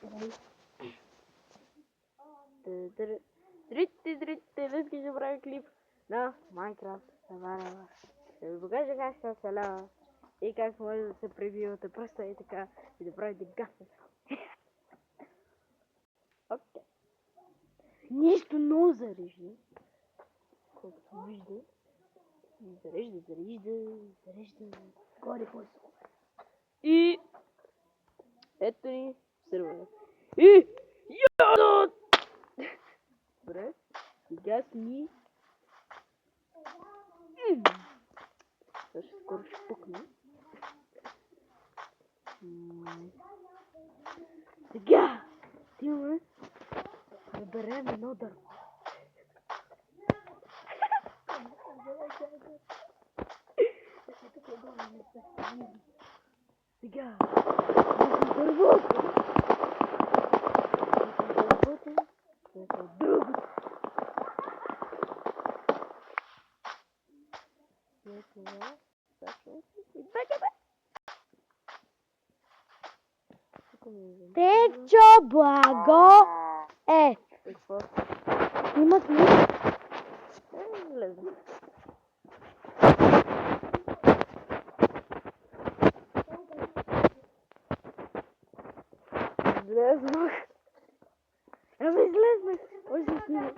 Днес ще правя клип на Майнкрафт. Ще ви покажа как се оцелява и как може да се пребивате просто и така и да правите гадни. Окей. Нищо много зарежда. Колкото вижда. Зарежда. Горе по-силно. И ето ни сървър. И ядот! Добре, сега сни. Също скоро ще пукне. Сега отиваме да берем едно дърво. Сега дървото. Другото. Течо благо е. Какво? Имат ли? Влезем. Излезнах. Аз излезнах. Още снимам.